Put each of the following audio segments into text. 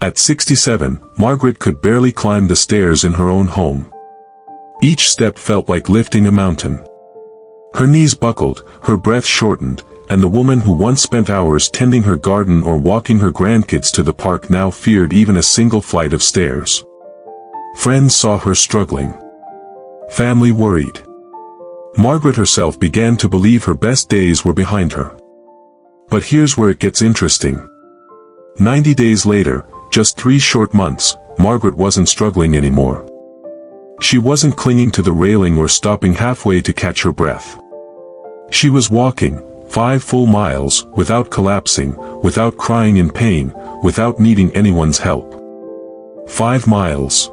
At 67, Margaret could barely climb the stairs in her own home. Each step felt like lifting a mountain. Her knees buckled, her breath shortened, and the woman who once spent hours tending her garden or walking her grandkids to the park now feared even a single flight of stairs. Friends saw her struggling. Family worried. Margaret herself began to believe her best days were behind her. But here's where it gets interesting. 90 days later, just 3 short months, Margaret wasn't struggling anymore. She wasn't clinging to the railing or stopping halfway to catch her breath. She was walking 5 full miles, without collapsing, without crying in pain, without needing anyone's help. 5 miles.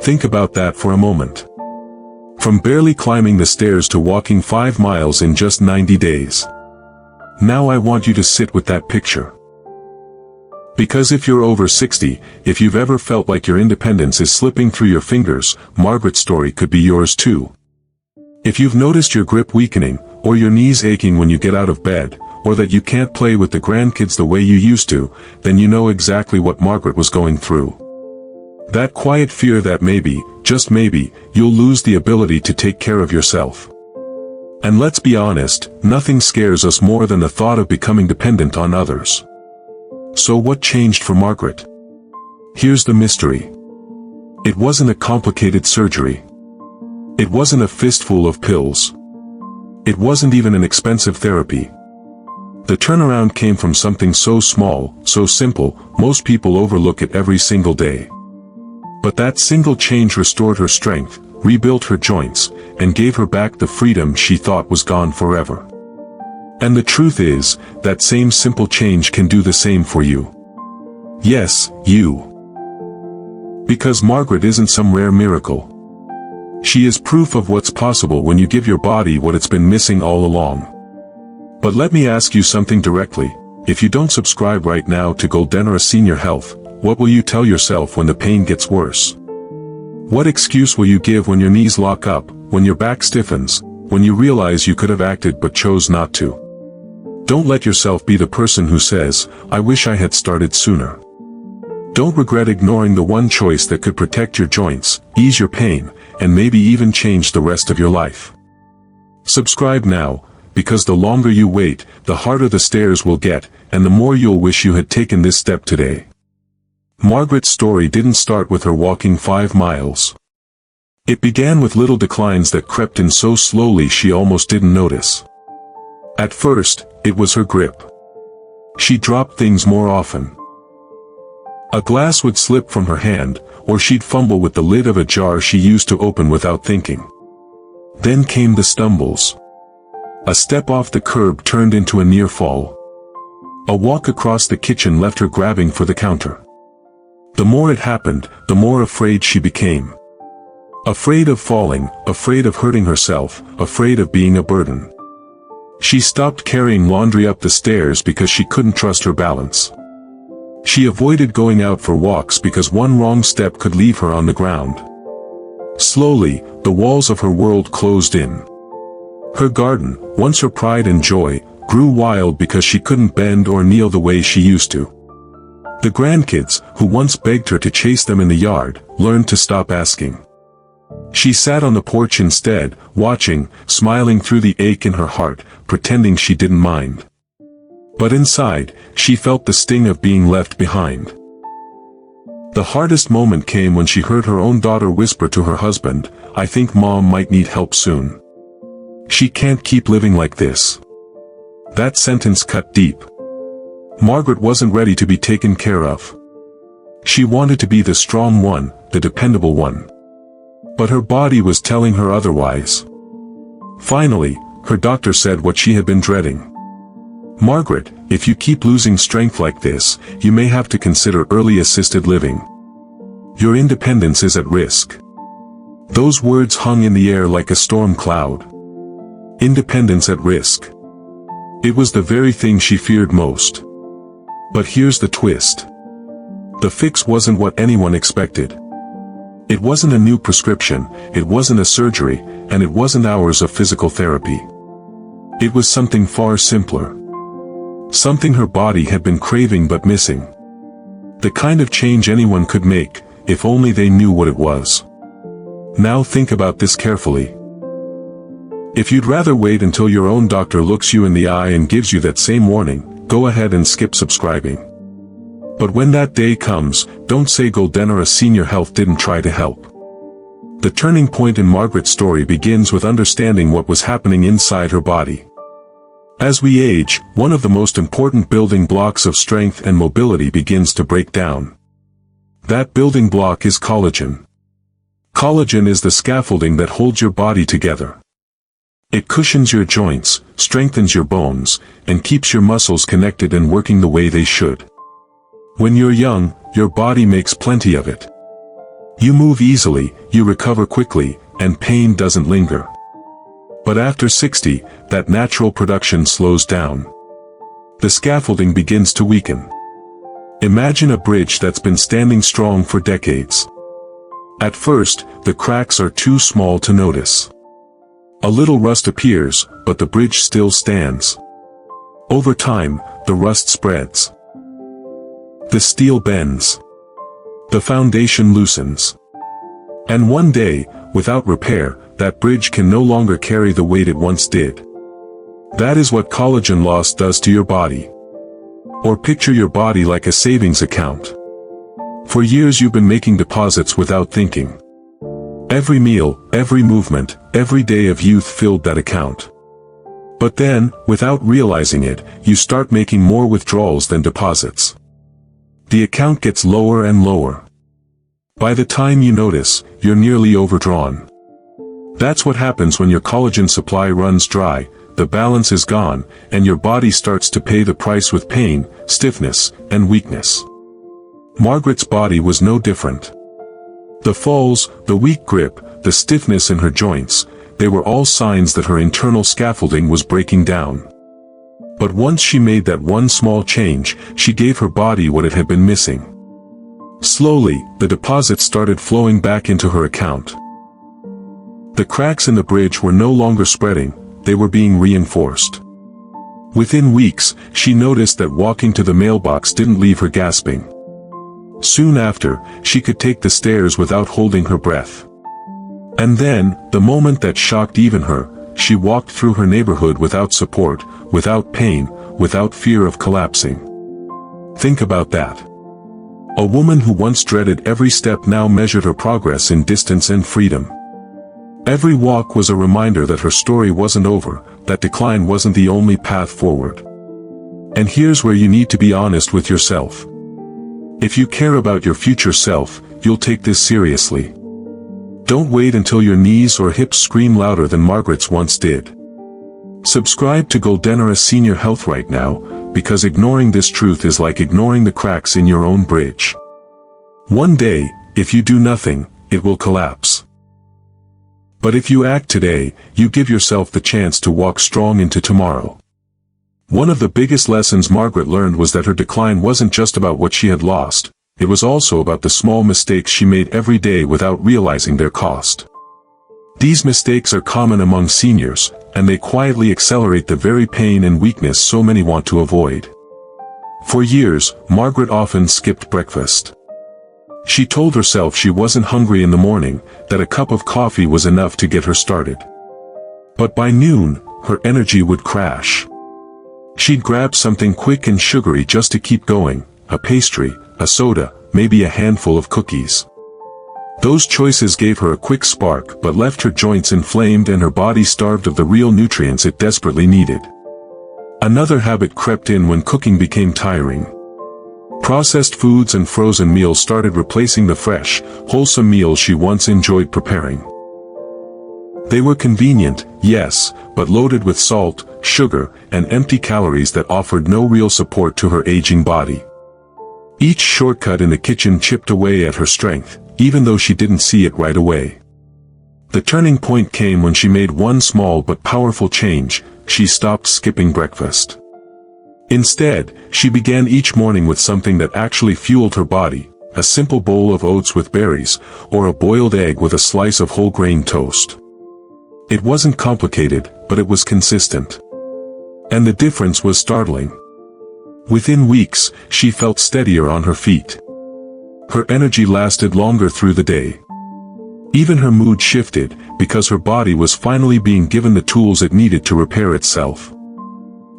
Think about that for a moment. From barely climbing the stairs to walking 5 miles in just 90 days. Now I want you to sit with that picture. Because if you're over 60, if you've ever felt like your independence is slipping through your fingers, Margaret's story could be yours too. If you've noticed your grip weakening, or your knees aching when you get out of bed, or that you can't play with the grandkids the way you used to, then you know exactly what Margaret was going through. That quiet fear that maybe, just maybe, you'll lose the ability to take care of yourself. And let's be honest, nothing scares us more than the thought of becoming dependent on others. So what changed for Margaret? Here's the mystery. It wasn't a complicated surgery. It wasn't a fistful of pills. It wasn't even an expensive therapy. The turnaround came from something so small, so simple, most people overlook it every single day. But that single change restored her strength, rebuilt her joints, and gave her back the freedom she thought was gone forever. And the truth is, that same simple change can do the same for you. Yes, you. Because Margaret isn't some rare miracle. She is proof of what's possible when you give your body what it's been missing all along. But let me ask you something directly. If you don't subscribe right now to GOLDENERA Senior Health, what will you tell yourself when the pain gets worse? What excuse will you give when your knees lock up, when your back stiffens, when you realize you could have acted but chose not to? Don't let yourself be the person who says, "I wish I had started sooner." Don't regret ignoring the one choice that could protect your joints, ease your pain, and maybe even change the rest of your life. Subscribe now, because the longer you wait, the harder the stairs will get, and the more you'll wish you had taken this step today. Margaret's story didn't start with her walking 5 miles. It began with little declines that crept in so slowly she almost didn't notice. At first, it was her grip. She dropped things more often. A glass would slip from her hand, or she'd fumble with the lid of a jar she used to open without thinking. Then came the stumbles. A step off the curb turned into a near fall. A walk across the kitchen left her grabbing for the counter. The more it happened, the more afraid she became. Afraid of falling, afraid of hurting herself, afraid of being a burden. She stopped carrying laundry up the stairs because she couldn't trust her balance. She avoided going out for walks because one wrong step could leave her on the ground. Slowly, the walls of her world closed in. Her garden, once her pride and joy, grew wild because she couldn't bend or kneel the way she used to. The grandkids, who once begged her to chase them in the yard, learned to stop asking. She sat on the porch instead, watching, smiling through the ache in her heart, pretending she didn't mind. But inside, she felt the sting of being left behind. The hardest moment came when she heard her own daughter whisper to her husband, "I think Mom might need help soon. She can't keep living like this." That sentence cut deep. Margaret wasn't ready to be taken care of. She wanted to be the strong one, the dependable one. But her body was telling her otherwise. Finally, her doctor said what she had been dreading. "Margaret, if you keep losing strength like this, you may have to consider early assisted living. Your independence is at risk." Those words hung in the air like a storm cloud. Independence at risk. It was the very thing she feared most. But here's the twist. The fix wasn't what anyone expected. It wasn't a new prescription, it wasn't a surgery, and it wasn't hours of physical therapy. It was something far simpler. Something her body had been craving but missing. The kind of change anyone could make, if only they knew what it was. Now think about this carefully. If you'd rather wait until your own doctor looks you in the eye and gives you that same warning, go ahead and skip subscribing. But when that day comes, don't say Goldenera Senior Health didn't try to help. The turning point in Margaret's story begins with understanding what was happening inside her body. As we age, one of the most important building blocks of strength and mobility begins to break down. That building block is collagen. Collagen is the scaffolding that holds your body together. It cushions your joints, strengthens your bones, and keeps your muscles connected and working the way they should. When you're young, your body makes plenty of it. You move easily, you recover quickly, and pain doesn't linger. But after 60, that natural production slows down. The scaffolding begins to weaken. Imagine a bridge that's been standing strong for decades. At first, the cracks are too small to notice. A little rust appears, but the bridge still stands. Over time, the rust spreads. The steel bends. The foundation loosens. And one day, without repair, that bridge can no longer carry the weight it once did. That is what collagen loss does to your body. Or picture your body like a savings account. For years you've been making deposits without thinking. Every meal, every movement, every day of youth filled that account. But then, without realizing it, you start making more withdrawals than deposits. The account gets lower and lower. By the time you notice, you're nearly overdrawn. That's what happens when your collagen supply runs dry, the balance is gone, and your body starts to pay the price with pain, stiffness, and weakness. Margaret's body was no different. The falls, the weak grip, the stiffness in her joints, they were all signs that her internal scaffolding was breaking down. But once she made that one small change, she gave her body what it had been missing. Slowly, the deposits started flowing back into her account. The cracks in the bridge were no longer spreading, they were being reinforced. Within weeks, she noticed that walking to the mailbox didn't leave her gasping. Soon after, she could take the stairs without holding her breath. And then, the moment that shocked even her, she walked through her neighborhood without support, without pain, without fear of collapsing. Think about that. A woman who once dreaded every step now measured her progress in distance and freedom. Every walk was a reminder that her story wasn't over, that decline wasn't the only path forward. And here's where you need to be honest with yourself. If you care about your future self, you'll take this seriously. Don't wait until your knees or hips scream louder than Margaret's once did. Subscribe to Goldenera Senior Health right now, because ignoring this truth is like ignoring the cracks in your own bridge. One day, if you do nothing, it will collapse. But if you act today, you give yourself the chance to walk strong into tomorrow. One of the biggest lessons Margaret learned was that her decline wasn't just about what she had lost, it was also about the small mistakes she made every day without realizing their cost. These mistakes are common among seniors, and they quietly accelerate the very pain and weakness so many want to avoid. For years, Margaret often skipped breakfast. She told herself she wasn't hungry in the morning, that a cup of coffee was enough to get her started. But by noon, her energy would crash. She'd grab something quick and sugary just to keep going, a pastry, a soda, maybe a handful of cookies. Those choices gave her a quick spark but left her joints inflamed and her body starved of the real nutrients it desperately needed. Another habit crept in when cooking became tiring. Processed foods and frozen meals started replacing the fresh, wholesome meals she once enjoyed preparing. They were convenient, yes, but loaded with salt, sugar, and empty calories that offered no real support to her aging body. Each shortcut in the kitchen chipped away at her strength, even though she didn't see it right away. The turning point came when she made one small but powerful change: she stopped skipping breakfast. Instead, she began each morning with something that actually fueled her body, a simple bowl of oats with berries, or a boiled egg with a slice of whole grain toast. It wasn't complicated, but it was consistent. And the difference was startling. Within weeks, she felt steadier on her feet. Her energy lasted longer through the day. Even her mood shifted, because her body was finally being given the tools it needed to repair itself.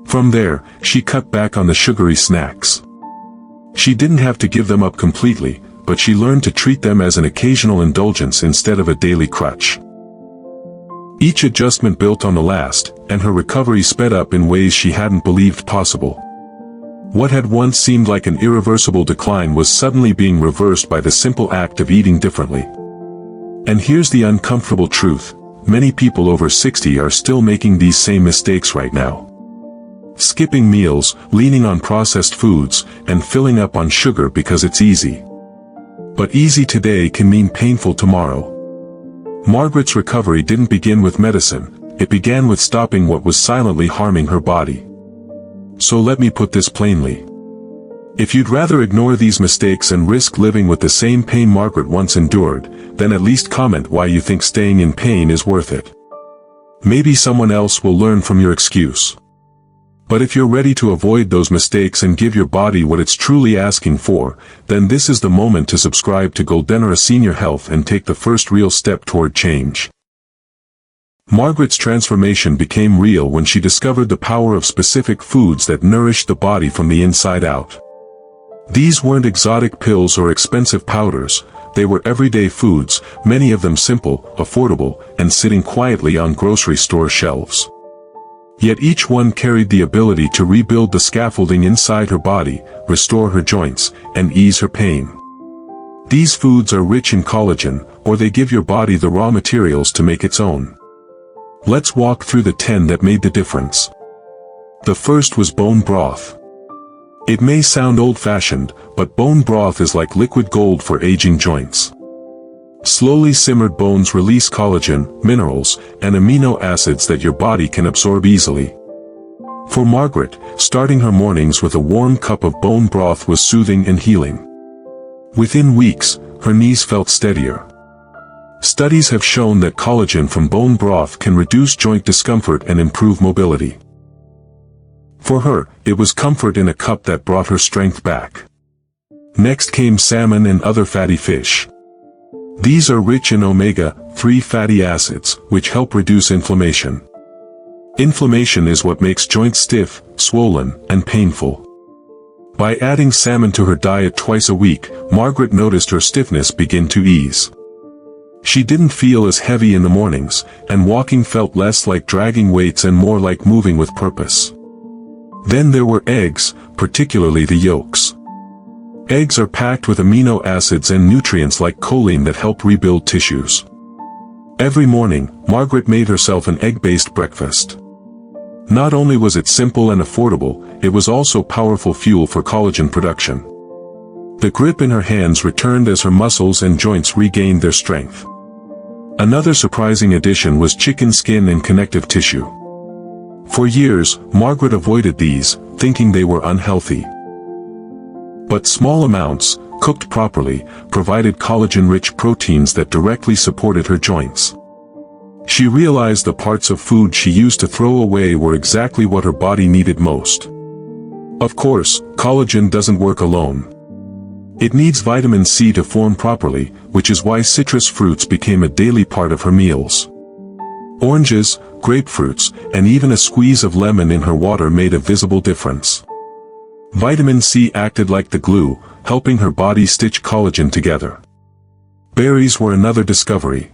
From there, she cut back on the sugary snacks. She didn't have to give them up completely, but she learned to treat them as an occasional indulgence instead of a daily crutch. Each adjustment built on the last, and her recovery sped up in ways she hadn't believed possible. What had once seemed like an irreversible decline was suddenly being reversed by the simple act of eating differently. And here's the uncomfortable truth: many people over 60 are still making these same mistakes right now. Skipping meals, leaning on processed foods, and filling up on sugar because it's easy. But easy today can mean painful tomorrow. Margaret's recovery didn't begin with medicine, it began with stopping what was silently harming her body. So let me put this plainly. If you'd rather ignore these mistakes and risk living with the same pain Margaret once endured, then at least comment why you think staying in pain is worth it. Maybe someone else will learn from your excuse. But if you're ready to avoid those mistakes and give your body what it's truly asking for, then this is the moment to subscribe to GOLDENERA Senior Health and take the first real step toward change. Margaret's transformation became real when she discovered the power of specific foods that nourished the body from the inside out. These weren't exotic pills or expensive powders, they were everyday foods, many of them simple, affordable, and sitting quietly on grocery store shelves. Yet each one carried the ability to rebuild the scaffolding inside her body, restore her joints, and ease her pain. These foods are rich in collagen, or they give your body the raw materials to make its own. Let's walk through the 10 that made the difference. The first was bone broth. It may sound old-fashioned, but bone broth is like liquid gold for aging joints. Slowly simmered bones release collagen, minerals, and amino acids that your body can absorb easily. For Margaret, starting her mornings with a warm cup of bone broth was soothing and healing. Within weeks, her knees felt steadier. Studies have shown that collagen from bone broth can reduce joint discomfort and improve mobility. For her, it was comfort in a cup that brought her strength back. Next came salmon and other fatty fish. These are rich in omega-3 fatty acids, which help reduce inflammation. Inflammation is what makes joints stiff, swollen, and painful. By adding salmon to her diet twice a week, Margaret noticed her stiffness begin to ease. She didn't feel as heavy in the mornings, and walking felt less like dragging weights and more like moving with purpose. Then there were eggs, particularly the yolks. Eggs are packed with amino acids and nutrients like choline that help rebuild tissues. Every morning, Margaret made herself an egg-based breakfast. Not only was it simple and affordable, it was also powerful fuel for collagen production. The grip in her hands returned as her muscles and joints regained their strength. Another surprising addition was chicken skin and connective tissue. For years, Margaret avoided these, thinking they were unhealthy. But small amounts, cooked properly, provided collagen-rich proteins that directly supported her joints. She realized the parts of food she used to throw away were exactly what her body needed most. Of course, collagen doesn't work alone. It needs vitamin C to form properly, which is why citrus fruits became a daily part of her meals. Oranges, grapefruits, and even a squeeze of lemon in her water made a visible difference. Vitamin C acted like the glue, helping her body stitch collagen together. Berries were another discovery.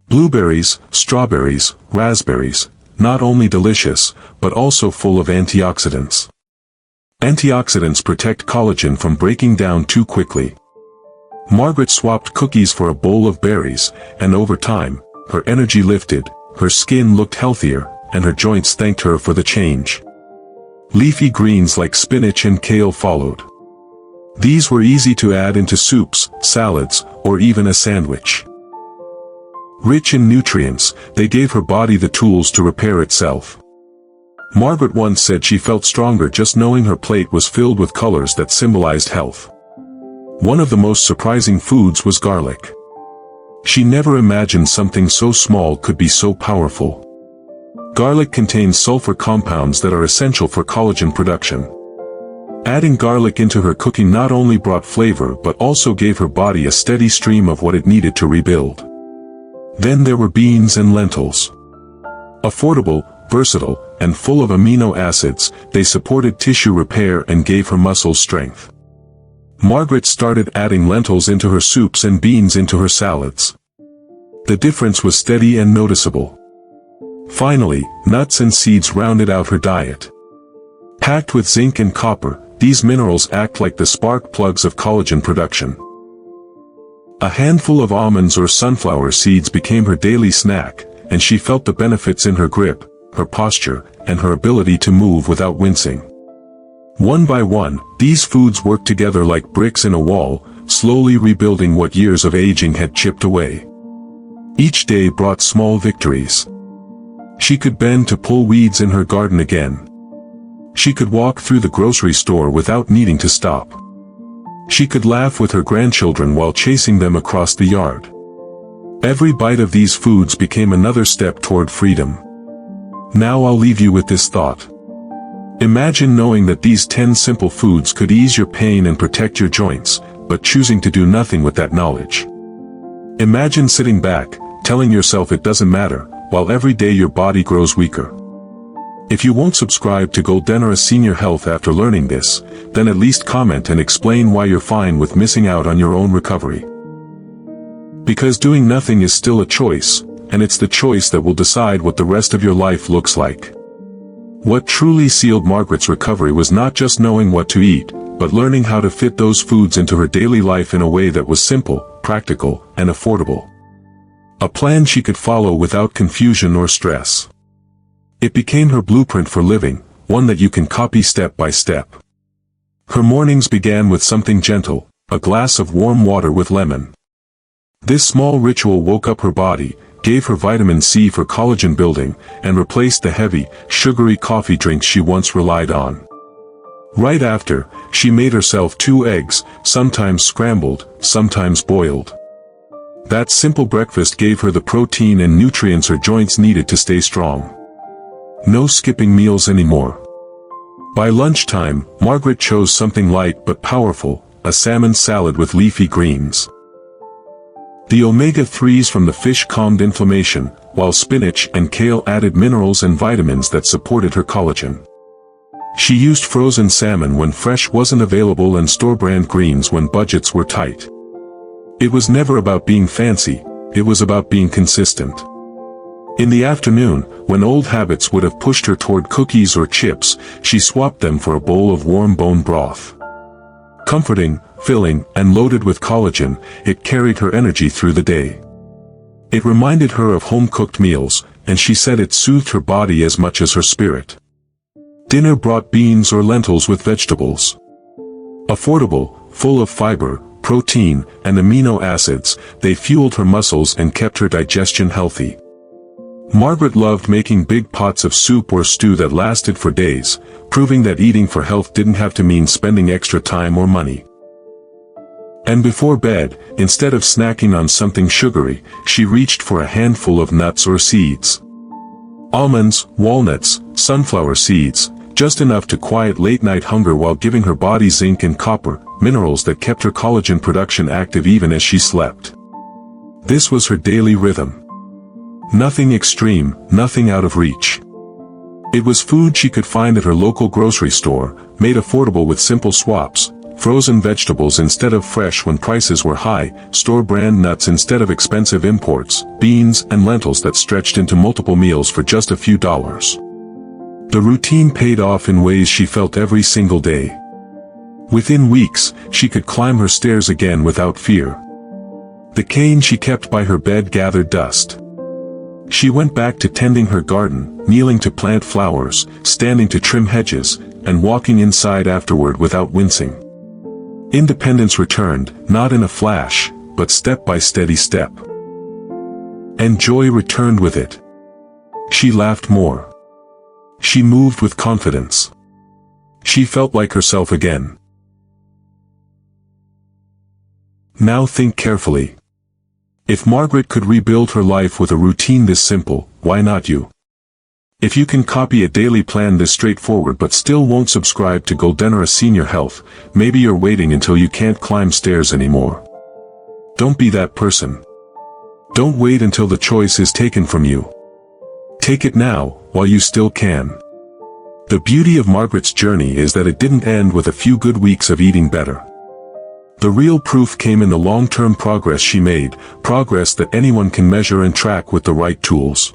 Blueberries, strawberries, raspberries, not only delicious, but also full of antioxidants. Antioxidants protect collagen from breaking down too quickly. Margaret swapped cookies for a bowl of berries, and over time, her energy lifted, her skin looked healthier, and her joints thanked her for the change. Leafy greens like spinach and kale followed. These were easy to add into soups, salads, or even a sandwich. Rich in nutrients, they gave her body the tools to repair itself. Margaret once said she felt stronger just knowing her plate was filled with colors that symbolized health. One of the most surprising foods was garlic. She never imagined something so small could be so powerful. Garlic contains sulfur compounds that are essential for collagen production. Adding garlic into her cooking not only brought flavor but also gave her body a steady stream of what it needed to rebuild. Then there were beans and lentils. Affordable, versatile, and full of amino acids, they supported tissue repair and gave her muscles strength. Margaret started adding lentils into her soups and beans into her salads. The difference was steady and noticeable. Finally, nuts and seeds rounded out her diet. Packed with zinc and copper, these minerals act like the spark plugs of collagen production. A handful of almonds or sunflower seeds became her daily snack, and she felt the benefits in her grip, her posture, and her ability to move without wincing. One by one, these foods worked together like bricks in a wall, slowly rebuilding what years of aging had chipped away. Each day brought small victories. She could bend to pull weeds in her garden again. She could walk through the grocery store without needing to stop. She could laugh with her grandchildren while chasing them across the yard. Every bite of these foods became another step toward freedom. Now I'll leave you with this thought. Imagine knowing that these 10 simple foods could ease your pain and protect your joints, but choosing to do nothing with that knowledge. Imagine sitting back, telling yourself it doesn't matter, while every day your body grows weaker. If you won't subscribe to GOLDENERA Senior Health after learning this, then at least comment and explain why you're fine with missing out on your own recovery. Because doing nothing is still a choice, and it's the choice that will decide what the rest of your life looks like. What truly sealed Margaret's recovery was not just knowing what to eat, but learning how to fit those foods into her daily life in a way that was simple, practical, and affordable. A plan she could follow without confusion or stress. It became her blueprint for living, one that you can copy step by step. Her mornings began with something gentle, a glass of warm water with lemon. This small ritual woke up her body, gave her vitamin C for collagen building, and replaced the heavy, sugary coffee drinks she once relied on. Right after, she made herself 2 eggs, sometimes scrambled, sometimes boiled. That simple breakfast gave her the protein and nutrients her joints needed to stay strong. No skipping meals anymore. By lunchtime, Margaret chose something light but powerful, a salmon salad with leafy greens. The omega-3s from the fish calmed inflammation, while spinach and kale added minerals and vitamins that supported her collagen. She used frozen salmon when fresh wasn't available and store-brand greens when budgets were tight. It was never about being fancy, it was about being consistent. In the afternoon, when old habits would have pushed her toward cookies or chips, she swapped them for a bowl of warm bone broth. Comforting, filling, and loaded with collagen, it carried her energy through the day. It reminded her of home-cooked meals, and she said it soothed her body as much as her spirit. Dinner brought beans or lentils with vegetables. Affordable, full of fiber, protein, and amino acids, they fueled her muscles and kept her digestion healthy. Margaret loved making big pots of soup or stew that lasted for days, proving that eating for health didn't have to mean spending extra time or money. And before bed, instead of snacking on something sugary, she reached for a handful of nuts or seeds. Almonds, walnuts, sunflower seeds, just enough to quiet late-night hunger while giving her body zinc and copper, minerals that kept her collagen production active even as she slept. This was her daily rhythm. Nothing extreme, nothing out of reach. It was food she could find at her local grocery store, made affordable with simple swaps, frozen vegetables instead of fresh when prices were high, store-brand nuts instead of expensive imports, beans and lentils that stretched into multiple meals for just a few dollars. The routine paid off in ways she felt every single day. Within weeks, she could climb her stairs again without fear. The cane she kept by her bed gathered dust. She went back to tending her garden, kneeling to plant flowers, standing to trim hedges, and walking inside afterward without wincing. Independence returned, not in a flash, but step by steady step. And joy returned with it. She laughed more. She moved with confidence. She felt like herself again. Now think carefully. If Margaret could rebuild her life with a routine this simple, why not you? If you can copy a daily plan this straightforward but still won't subscribe to GOLDENERA Senior Health, maybe you're waiting until you can't climb stairs anymore. Don't be that person. Don't wait until the choice is taken from you. Take it now, while you still can. The beauty of Margaret's journey is that it didn't end with a few good weeks of eating better. The real proof came in the long-term progress she made, progress that anyone can measure and track with the right tools.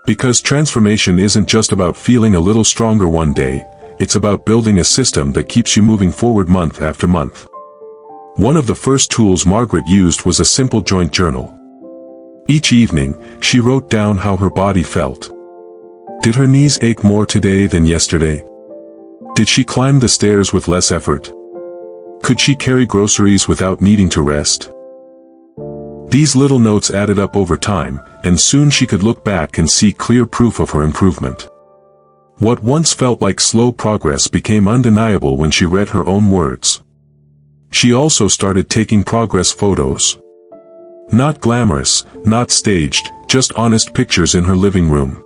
Because transformation isn't just about feeling a little stronger one day, it's about building a system that keeps you moving forward month after month. One of the first tools Margaret used was a simple joint journal. Each evening, she wrote down how her body felt. Did her knees ache more today than yesterday? Did she climb the stairs with less effort? Could she carry groceries without needing to rest? These little notes added up over time, and soon she could look back and see clear proof of her improvement. What once felt like slow progress became undeniable when she read her own words. She also started taking progress photos. Not glamorous, not staged, just honest pictures in her living room.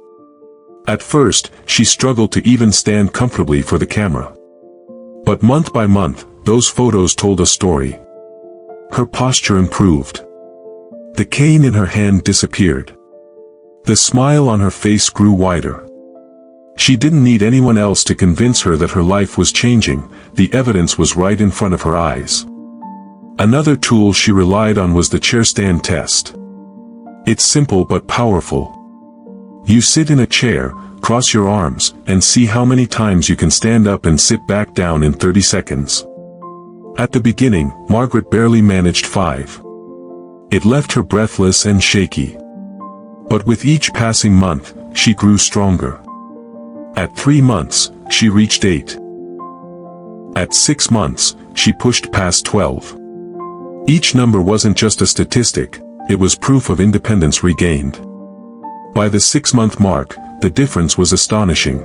At first, she struggled to even stand comfortably for the camera. But month by month, those photos told a story. Her posture improved. The cane in her hand disappeared. The smile on her face grew wider. She didn't need anyone else to convince her that her life was changing, the evidence was right in front of her eyes. Another tool she relied on was the chair stand test. It's simple but powerful. You sit in a chair, cross your arms, and see how many times you can stand up and sit back down in 30 seconds. At the beginning, Margaret barely managed 5. It left her breathless and shaky. But with each passing month, she grew stronger. At 3 months, she reached 8. At 6 months, she pushed past 12. Each number wasn't just a statistic, it was proof of independence regained. By the 6-month mark, the difference was astonishing.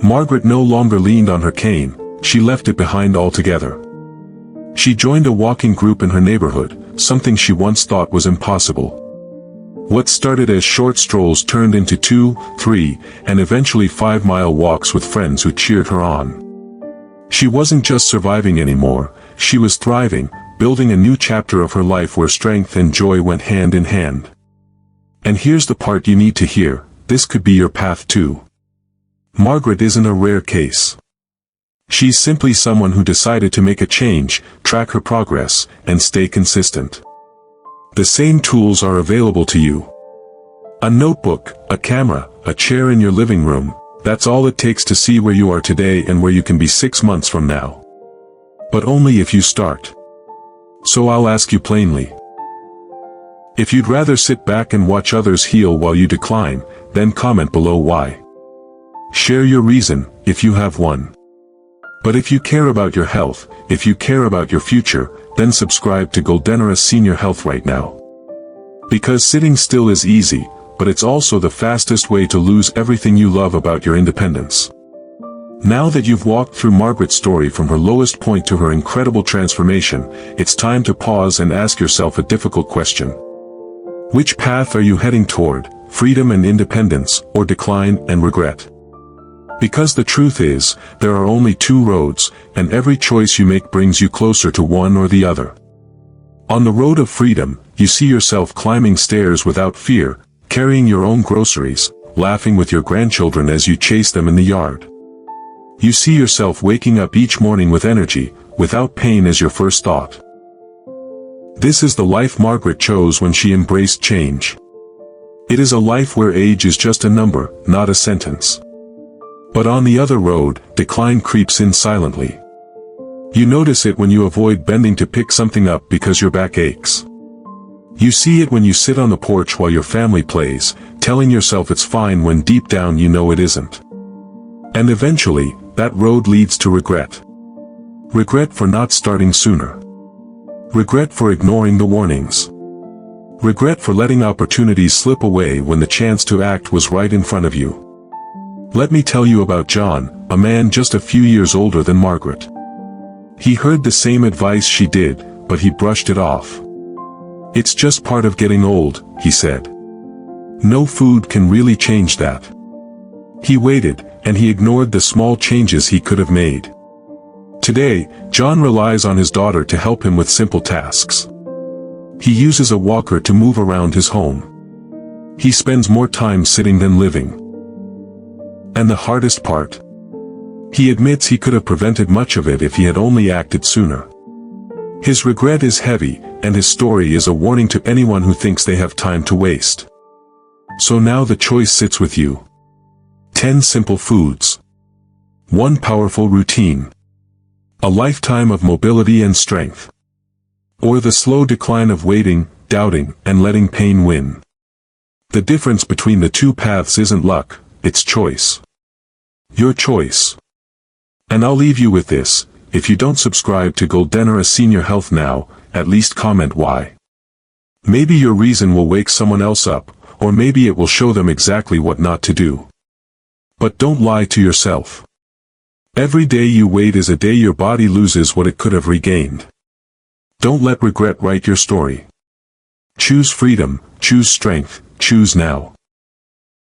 Margaret no longer leaned on her cane, she left it behind altogether. She joined a walking group in her neighborhood, something she once thought was impossible. What started as short strolls turned into 2, 3, and eventually 5-mile walks with friends who cheered her on. She wasn't just surviving anymore, she was thriving, building a new chapter of her life where strength and joy went hand in hand. And here's the part you need to hear, this could be your path too. Margaret isn't a rare case. She's simply someone who decided to make a change, track her progress, and stay consistent. The same tools are available to you. A notebook, a camera, a chair in your living room, that's all it takes to see where you are today and where you can be 6 months from now. But only if you start. So I'll ask you plainly. If you'd rather sit back and watch others heal while you decline, then comment below why. Share your reason, if you have one. But if you care about your health, if you care about your future, then subscribe to GOLDENERA Senior Health right now. Because sitting still is easy, but it's also the fastest way to lose everything you love about your independence. Now that you've walked through Margaret's story from her lowest point to her incredible transformation, it's time to pause and ask yourself a difficult question. Which path are you heading toward, freedom and independence, or decline and regret? Because the truth is, there are only 2 roads, and every choice you make brings you closer to one or the other. On the road of freedom, you see yourself climbing stairs without fear, carrying your own groceries, laughing with your grandchildren as you chase them in the yard. You see yourself waking up each morning with energy, without pain as your first thought. This is the life Margaret chose when she embraced change. It is a life where age is just a number, not a sentence. But on the other road, decline creeps in silently. You notice it when you avoid bending to pick something up because your back aches. You see it when you sit on the porch while your family plays, telling yourself it's fine when deep down you know it isn't. And eventually, that road leads to regret. Regret for not starting sooner. Regret for ignoring the warnings. Regret for letting opportunities slip away when the chance to act was right in front of you. Let me tell you about John, a man just a few years older than Margaret. He heard the same advice she did, but he brushed it off. It's just part of getting old, he said. No food can really change that. He waited, and he ignored the small changes he could have made. Today, John relies on his daughter to help him with simple tasks. He uses a walker to move around his home. He spends more time sitting than living. And the hardest part? He admits he could have prevented much of it if he had only acted sooner. His regret is heavy, and his story is a warning to anyone who thinks they have time to waste. So now the choice sits with you. 10 simple foods. 1 powerful routine. A lifetime of mobility and strength. Or the slow decline of waiting, doubting, and letting pain win. The difference between the two paths isn't luck, it's choice. Your choice. And I'll leave you with this: if you don't subscribe to GOLDENERA Senior Health now, at least comment why. Maybe your reason will wake someone else up, or maybe it will show them exactly what not to do. But don't lie to yourself. Every day you wait is a day your body loses what it could have regained. Don't let regret write your story. Choose freedom, choose strength, choose now.